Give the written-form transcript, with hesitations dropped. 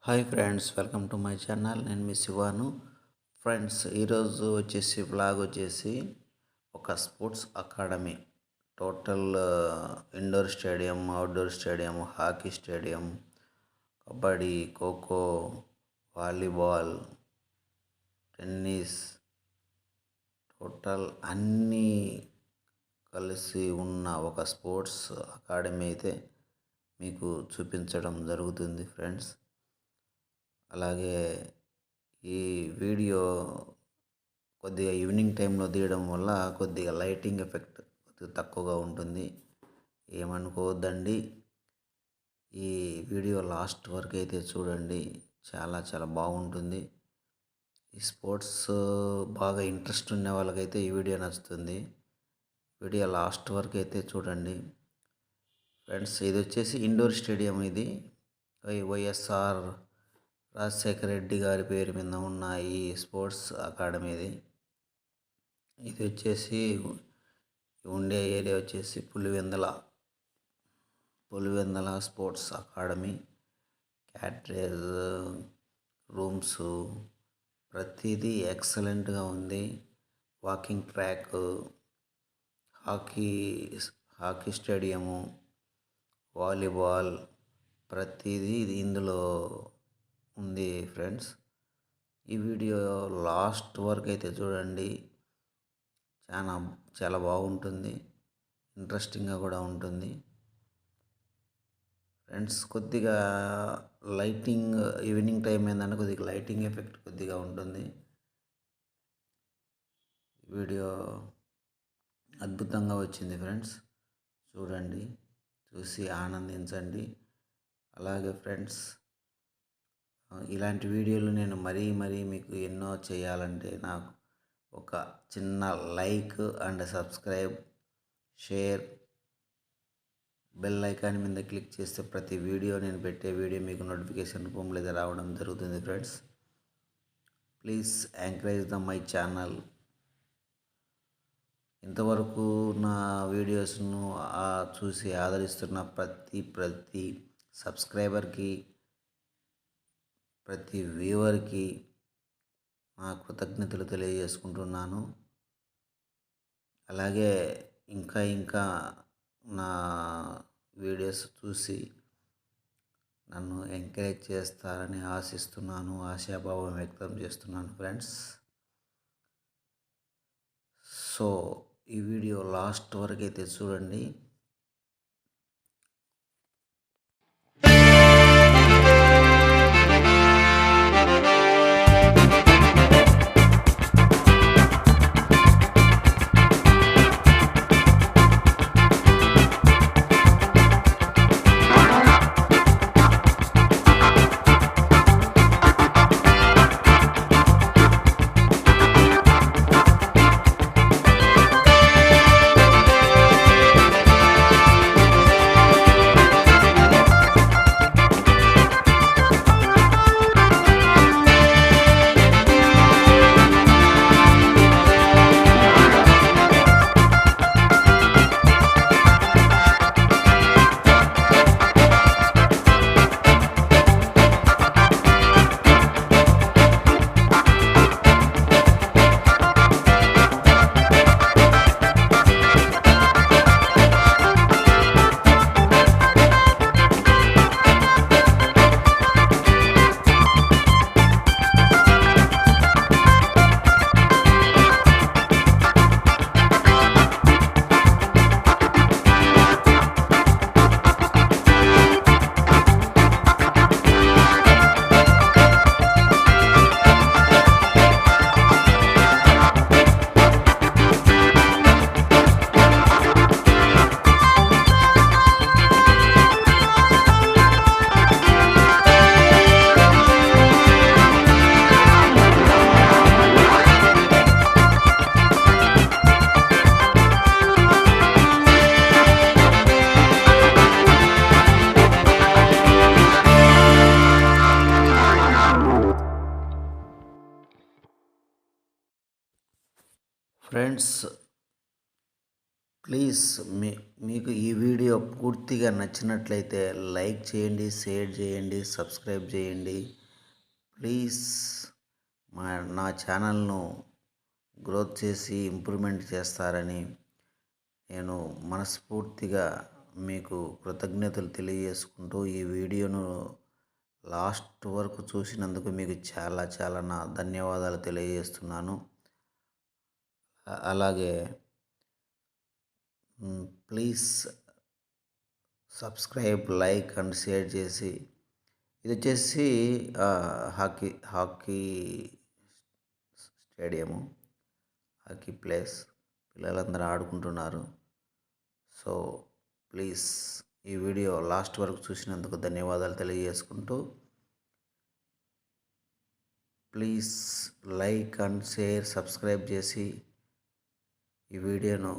Hi friends, welcome to my channel. నేను మీ శివాను. ఫ్రెండ్స్, ఈరోజు వ్లాగ్ వచ్చేసి ఒక sports academy. Total indoor stadium, outdoor stadium, hockey stadium, kabaddi, kho kho, volleyball, tennis, total అన్నీ కలిసి ఉన్న ఒక స్పోర్ట్స్ అకాడమీ అయితే మీకు చూపించడం జరుగుతుంది ఫ్రెండ్స్. అలాగే ఈ వీడియో కొద్దిగా ఈవినింగ్ టైంలో తీయడం వల్ల కొద్దిగా లైటింగ్ ఎఫెక్ట్ కొద్దిగా తక్కువగా ఉంటుంది, ఏమనుకోవద్దండి. ఈ వీడియో లాస్ట్ వరకు అయితే చూడండి, చాలా చాలా బాగుంటుంది. ఈ స్పోర్ట్స్ బాగా ఇంట్రెస్ట్ ఉన్న వాళ్ళకైతే ఈ వీడియో నచ్చుతుంది. వీడియో లాస్ట్ వరకు అయితే చూడండి ఫ్రెండ్స్. ఇది వచ్చేసి ఇండోర్ స్టేడియం. ఇది వైఎస్ఆర్ రాజశేఖర రెడ్డి గారి పేరు మీద ఉన్న ఈ స్పోర్ట్స్ అకాడమీది. ఇది వచ్చేసి ఉండే ఏరియా వచ్చేసి పులివెందల స్పోర్ట్స్ అకాడమీ. క్యాటరేజ్, రూమ్స్, ప్రతిదీ ఎక్సలెంట్గా ఉంది. Walking track, hockey stadium, volleyball, ప్రతిదీ ఇందులో ఉంది ఫ్రెండ్స్. ఈ వీడియో లాస్ట్ వరకు అయితే చూడండి, చాలా చాలా బాగుంటుంది, ఇంట్రెస్టింగ్గా కూడా ఉంటుంది ఫ్రెండ్స్. కొద్దిగా లైటింగ్ ఈవినింగ్ టైం ఏంటంటే కొద్దిగా లైటింగ్ ఎఫెక్ట్ కొద్దిగా ఉంటుంది. వీడియో అద్భుతంగా వచ్చింది ఫ్రెండ్స్, చూడండి, చూసి ఆనందించండి. అలాగే ఫ్రెండ్స్, ఇలాంటి వీడియోలు నేను మరీ మీకు ఎన్నో చేయాలంటే నాకు ఒక చిన్న like and subscribe, share, bell icon మీద క్లిక్ చేస్తే ప్రతి వీడియో, నేను పెట్టే వీడియో మీకు నోటిఫికేషన్ రూపంలో అయితే రావడం జరుగుతుంది friends. Please encourage my channel. ఇంతవరకు నా వీడియోస్ను చూసి ఆదరిస్తున్న ప్రతి సబ్స్క్రైబర్కి, ప్రతి వ్యూవర్కి నా కృతజ్ఞతలు తెలియజేసుకుంటున్నాను. అలాగే ఇంకా నా వీడియోస్ చూసి నన్ను ఎంకరేజ్ చేస్తారని ఆశిస్తున్నాను, ఆశాభావం వ్యక్తం చేస్తున్నాను ఫ్రెండ్స్. సో ఈ వీడియో లాస్ట్ వరకు అయితే చూడండి. ఫ్రెండ్స్, ప్లీజ్ మీ మీకు ఈ వీడియో పూర్తిగా నచ్చినట్లయితే లైక్ చేయండి, షేర్ చేయండి, సబ్స్క్రైబ్ చేయండి. ప్లీజ్ మా నా ఛానల్ను గ్రోత్ చేసి ఇంప్రూవ్మెంట్ చేస్తారని నేను మనస్ఫూర్తిగా మీకు కృతజ్ఞతలు తెలియజేసుకుంటూ ఈ వీడియోను లాస్ట్ వరకు చూసినందుకు మీకు చాలా చాలా నా ధన్యవాదాలు తెలియజేస్తున్నాను. అలాగే please subscribe, like and share చేసి ఇది వచ్చేసి హాకీ స్టేడియము, హాకీ ప్లేస్, పిల్లలందరూ ఆడుకుంటున్నారు. సో ప్లీజ్ ఈ వీడియో లాస్ట్ వరకు చూసినందుకు ధన్యవాదాలు తెలియజేసుకుంటూ please like and share, subscribe చేసి ఈ వీడియోను